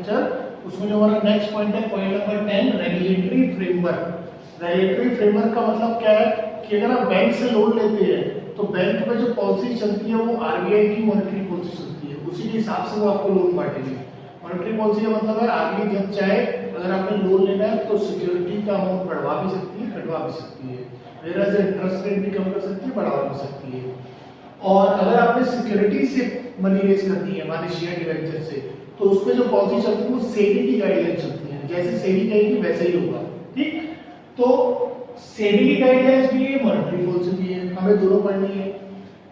Structure. उसमें जो हमारा नेक्स्ट पॉइंट है point number 10 regulatory framework. Regulatory framework का मतलब क्या है कि अगर आप बैंक से लोन लेते हैं तो बैंक में जो पॉलिसी चलती है वो आरबीआई की मॉनेटरी पॉलिसी चलती है, उसी के हिसाब से वो आपको लोन बांटेगी। मॉनेटरी पॉलिसी का मतलब है आरबीआई जब चाहे अगर आपने लोन लेना है तो सिक्योरिटी का अमाउंट बढ़वा भी सकती है, घटवा भी सकती है, वेराज इंटरेस्ट रेट भी कम कर सकती है, बढ़ा भी सकती है। और अगर आपने सिक्योरिटी से मनी रेज करनी है माने शेयर डिवेंचर से, तो उसमें जो पॉलिसी चलती है वो सेबी की गाइडलाइन चलती है, जैसे सेबी कहेगी वैसे ही होगा। ठीक, तो सेबी की गाइडलाइंस भी है, मॉनेटरी पॉलिसी भी है, हमें दोनों पढ़नी है।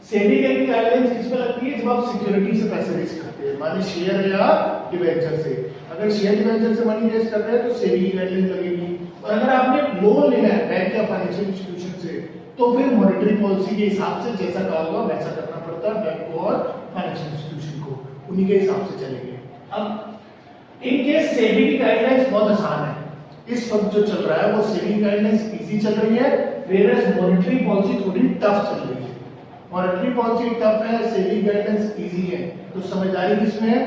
सेबी की गाइडलाइंस किस पे लगती है? जब आप सिक्योरिटी से पैसे रेज करते हैं माने शेयर या डिवेंचर से। अगर शेयर डिवेंचर से मनी रेज कर रहे हैं तो सेबी की गाइडलाइन लगेगी, और अगर आपने लोन लेना है बैंक या फाइनेंशियल इंस्टीट्यूशन से तो फिर मॉनेटरी पॉलिसी के हिसाब से जैसा कहा होगा वैसा करना पड़ता है बैंक को और फाइनेंशियल इंस्टीट्यूशन को, उन्हीं के हिसाब से चलेंगे। अब इनके सेबी की गाइडलाइंस बहुत आसान है, इस वक्त जो चल रहा है वो सेबी की गाइडलाइंस इजी चल रही है, वेयरएज मॉनेटरी पॉलिसी थोड़ी टफ चल रही है। मॉनेटरी पॉलिसी टफ है, सेबी गाइडलाइंस इजी है, तो समझदारी किसमें है?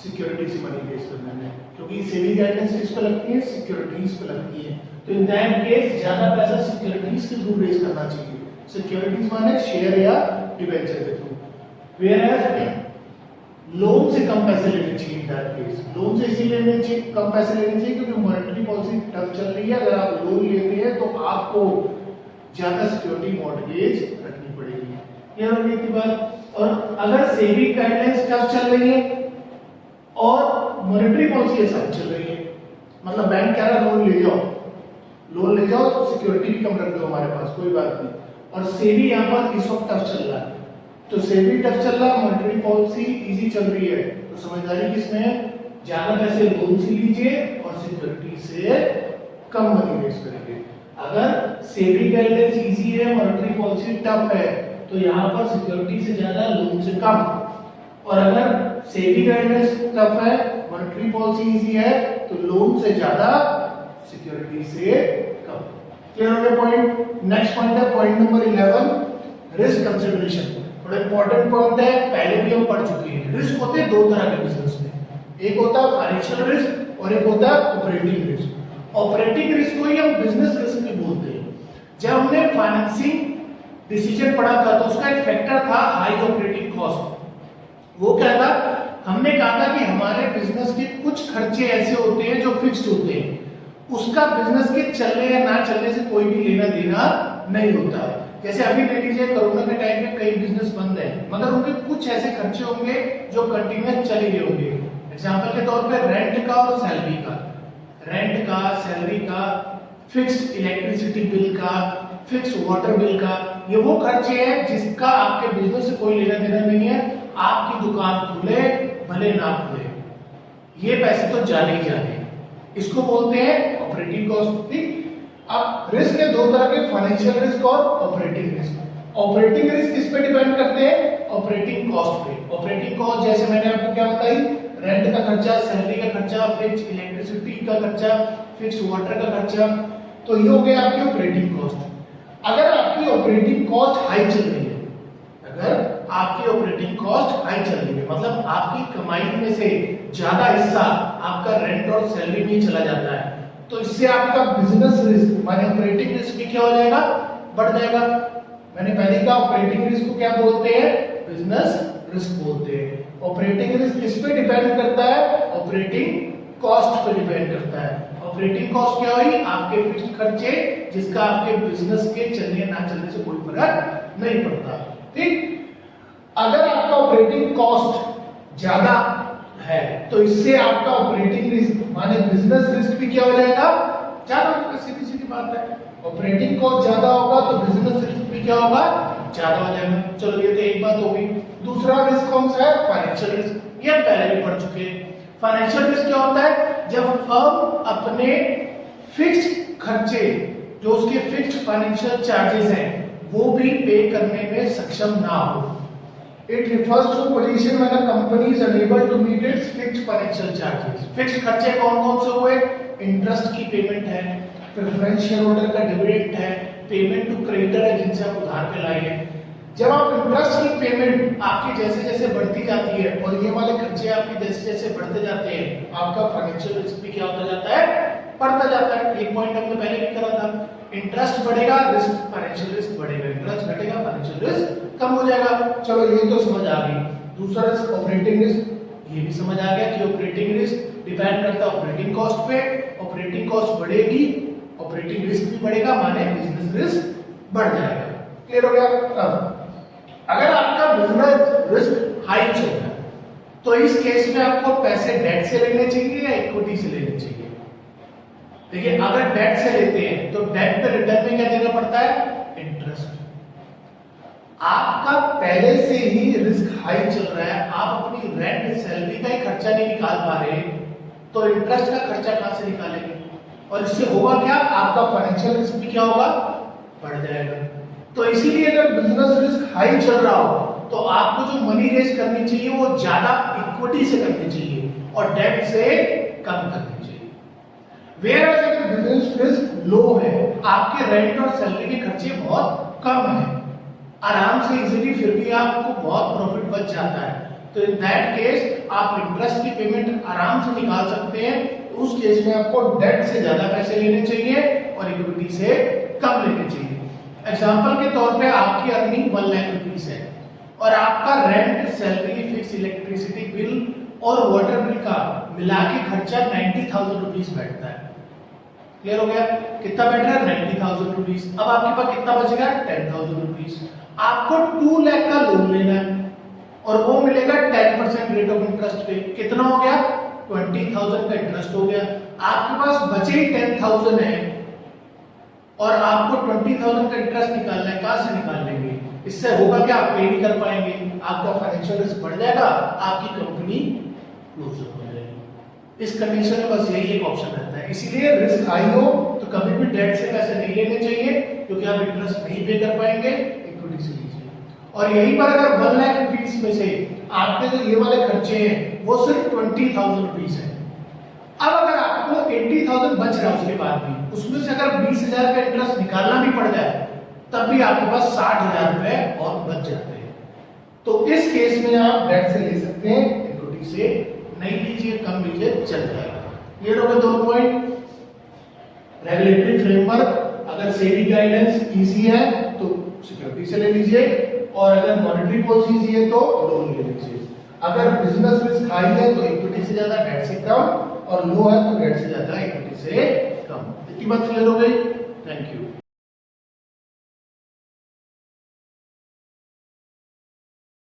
सिक्योरिटी से मनी रेज करने में, क्योंकि सेबी गाइडलाइंस किस पे लगती है? सिक्योरिटीज पे लगती है। तो इन दैट केस ज्यादा पैसा सिक्योरिटीज के थ्रू रेज करना चाहिए। सिक्योरिटीज माने शेयर या डिबेंचर के थ्रू, वेयरएज लोन से कम पैसे लेने चाहिए। इन दैट केस लोन से इसीलिए लेने चाहिए, कम पैसे लेने चाहिए क्योंकि मॉनेटरी पॉलिसी टफ चल रही है। अगर आप लोन लेते हैं तो आपको ज्यादा सिक्योरिटी मॉर्गेज रखनी पड़ेगी। क्लियर हो गई थी बात? और अगर सेबी गाइडलाइंस टफ चल रही है और मॉनेटरी पॉलिसी ऐसा चल रही है, मतलब बैंक कह रहा है लोन ले जाओ तो सिक्योरिटी भी कम रख दो हमारे पास, कोई बात नहीं, और सेबी यहाँ पर इस वक्त टफ चल रहा है, तो सेबी टफ चल रहा है, मॉनेटरी पॉलिसी इजी चल रही है, तो समझदारी किसमें है? ज्यादा पैसे लोन से लीजिए और सिक्योरिटी से कम मनी रेज करेंगे। अगर सेबी गाइडलाइंस इजी है, मॉनेटरी पॉलिसी टफ है, तो यहाँ पर सिक्योरिटी से ज्यादा लोन से कम, और अगर सेबी गाइडलाइंस टफ है, मॉनेटरी पॉलिसी इजी है, तो लोन से ज्यादा सिक्योरिटी से कम। क्लियर हो गया पॉइंट? नेक्स्ट पॉइंट है पॉइंट नंबर 11 रिस्क कंसीडरेशन। बड़ा इंपॉर्टेंट पॉइंट है, पहले भी हम पढ़ चुके हैं। रिस्क होते हैं दो तरह के बिजनेस में, एक होता है फाइनेंशियल रिस्क और एक होता है ऑपरेटिंग रिस्क। ऑपरेटिंग रिस्क को ही हम बिजनेस रिस्क भी बोलते हैं। जब हमने फाइनेंसिंग डिसीजन पढ़ा था तो उसका एक फैक्टर था हाई ऑपरेटिंग कॉस्ट। वो क्या था? हमने कहा था कि हमारे बिजनेस के कुछ खर्चे ऐसे होते हैं जो फिक्स्ड होते हैं, उसका बिजनेस के चलने या ना चलने से कोई भी लेना देना नहीं होता। जैसे अभी ले लीजिए कोरोना के टाइम में कई बिजनेस बंद है, मगर उनके कुछ ऐसे खर्चे होंगे जो कंटिन्यूअस चले गए होंगे। एग्जांपल के तौर पे रेंट का और सैलरी का, रेंट का, सैलरी का, फिक्स्ड इलेक्ट्रिसिटी बिल का, फिक्स्ड वाटर बिल का, ये वो खर्चे हैं जिसका आपके बिजनेस से कोई लेना देना नहीं है। आपकी दुकान खुले भले ना खुले, ये पैसे तो जाने ही जाने, इसको बोलते हैं ऑपरेटिंग कॉस्ट। अब रिस्क है दो तरह के, फाइनेंशियल रिस्क और ऑपरेटिंग रिस्क। ऑपरेटिंग रिस्क किस पे डिपेंड करते हैं? ऑपरेटिंग कॉस्ट पे। ऑपरेटिंग कॉस्ट जैसे मैंने आपको क्या बताई, रेंट का खर्चा, सैलरी का खर्चा, फिक्स्ड इलेक्ट्रिसिटी का खर्चा, फिक्स्ड वाटर का खर्चा, तो ये हो गया आपकी ऑपरेटिंग कॉस्ट। अगर आपकी ऑपरेटिंग कॉस्ट हाई चल रही है, अगर आपकी ऑपरेटिंग कॉस्ट हाई चल रही है, मतलब आपकी कमाई में से ज्यादा हिस्सा आपका रेंट और सैलरी में चला जाता है, तो इससे आपका बिजनेस रिस्क माने ऑपरेटिंग रिस्क भी क्या हो जाएगा? बढ़ जाएगा। मैंने पहले कहा ऑपरेटिंग रिस्क को क्या बोलते हैं? बिजनेस रिस्क बोलते हैं। ऑपरेटिंग रिस्क किस पे डिपेंड करता है? ऑपरेटिंग कॉस्ट पे डिपेंड करता है। ऑपरेटिंग कॉस्ट क्या हुई? आपके फिक्स्ड खर्चे जिसका आपके बिजनेस के चलने ना चलने से कोई फर्क नहीं पड़ता। ठीक, अगर आपका ऑपरेटिंग कॉस्ट ज्यादा है तो इससे आपका ऑपरेटिंग रिस्क माने बिजनेस रिस्क भी क्या हो जाएगा? ज्यादा होगा। सीधी सीधी बात है, ऑपरेटिंग कॉस्ट ज्यादा होगा तो बिजनेस रिस्क भी क्या होगा? ज्यादा हो जाएगा। चलो ये तो एक बात हो गई। दूसरा रिस्क कौन सा है? Financial risk. ये हम पहले भी पढ़ चुके हैं। फाइनेंशियल रिस्क क्या होता है? जब फर्म अपने फिक्स्ड खर्चे जो उसके फिक्स्ड फाइनेंशियल चार्जेस हैं वो भी पे करने में सक्षम ना हो। It refers to position when a company is unable to meet its fixed financial charges. Fixed खर्चे कौन-कौन से हुए? इंटरेस्ट की पेमेंट है, प्रेफरेंस शेयर होल्डर का डिविडेंड है, पेमेंट टू क्रेडिटर है जिनसे आप उधार पे लाए हैं। जब आप इंटरेस्ट की पेमेंट आपकी जैसे जैसे बढ़ती जाती है और ये वाले खर्चे आपके जैसे जैसे बढ़ते जाते हैं, आपका फाइनेंशियल रिस्क भी क्या होता जाता है, बढ़ता जाता है। एक पॉइंट हमने पहले भी करा था, इंटरेस्ट बढ़ेगा रिस्क फाइनेंशियल रिस्क बढ़ेगा, इंटरेस्ट घटेगा फाइनेंशियल रिस्क कम हो जाएगा। चलो ये तो समझ आ गई। दूसरा रिस्क ऑपरेटिंग रिस्क, ये भी समझ आ गया कि ऑपरेटिंग रिस्क डिपेंड करता है ऑपरेटिंग कॉस्ट पे, ऑपरेटिंग कॉस्ट बढ़ेगी ऑपरेटिंग रिस्क भी बढ़ेगा, माने बिजनेस रिस्क बढ़ जाएगा। क्लियर हो गया। अगर आपका बिजनेस रिस्क हाई चल रहा है तो इस केस में आपको पैसे डेट से लेने चाहिए या इक्विटी से लेने चाहिए। देखिए अगर डेट से लेते हैं तो डेट पे रिटर्न में क्या देना पड़ता है, इंटरेस्ट। आपका पहले से ही रिस्क हाई चल रहा है, आप अपनी रेंट सैलरी का ही खर्चा नहीं निकाल पा रहे, तो इंटरेस्ट का खर्चा कहां से निकालेंगे। और इससे होगा क्या, आपका फाइनेंशियल रिस्क भी क्या होगा, बढ़ जाएगा। तो इसीलिए अगर बिजनेस रिस्क हाई चल रहा हो तो आपको जो मनी रेज करनी चाहिए वो ज्यादा इक्विटी से करनी चाहिए और डेट से कम करनी चाहिए। वेयर एज बिजनेस रिस्क लो है, आपके रेंट और सैलरी के खर्चे बहुत कम है, आराम से इजीली फिर भी आपको बहुत प्रॉफिट बच जाता है, तो इन दैट केस आप इंटरेस्ट की पेमेंट आराम से निकाल सकते हैं। उस केस में आपको डेट से ज्यादा पैसे लेने चाहिए और इक्विटी से कम लेने चाहिए। एग्जांपल के तौर पे आपकी अर्निंग 1 लाख रुपीस है और आपका rent salary fix electricity bill और वाटर बिल का मिला के खर्चा 90,000 रुपीस बैठता है। क्लियर हो गया, कितना बैठ रहा है, 90,000 रुपीस। अब आपके पास कितना बचेगा, 10,000 रुपीस। आपको 2 लाख का लोन लेना है और वो मिलेगा 10% रेट ऑफ इंटरेस्ट पे। कितना हो गया, 20,000 का इंटरेस्ट हो गया। आपके पास बचे ही 10,000 है और आपको 20,000 का इंटरेस्ट निकालना है, कहां से निकाल लेंगे। इससे होगा क्या, आप पे नहीं कर पाएंगे, आपका फाइनेंशियल रिस्क बढ़ जाएगा, आपकी कंपनी क्लोज हो जाएगी। इस कंडीशन में बस यही एक ऑप्शन रहता है। इसीलिए रिस्क हाई हो तो कभी भी डेट से पैसे नहीं लेने चाहिए क्योंकि आप इंटरेस्ट नहीं पे कर पाएंगे, इक्विटी से लीजिए। और यहीं पर अगर 1 लाख रुपीस में से आपके जो ये वाले खर्चे हैं वो सिर्फ 20,000 रुपीस है। अब अगर आपको 80,000 बच रहा है उसके बाद भी, उसमें से अगर 20,000 का इंटरेस्ट निकालना भी पड़ जाए तब भी आपके पास 60,000 रुपए और बच जाते हैं। तो इस केस में आप डेट से ले सकते हैं, इक्विटी से नहीं लीजिए, कम लीजिए, चल जाएगा। ये लोग दो पॉइंट। रेगुलेटरी फ्रेमवर्क, अगर सेबी गाइडेंस इजी है तो सिक्योरिटी से ले लीजिए और अगर मॉनेटरी पॉलिसी इजी है तो लोन ले लीजिए। अगर बिजनेस रिस्क हाई है तो इक्विटी से ज्यादा डेट से कम और लो है तो डेट से ज्यादा इक्विटी से कम। इतनी बात क्लियर हो गई। Thank you.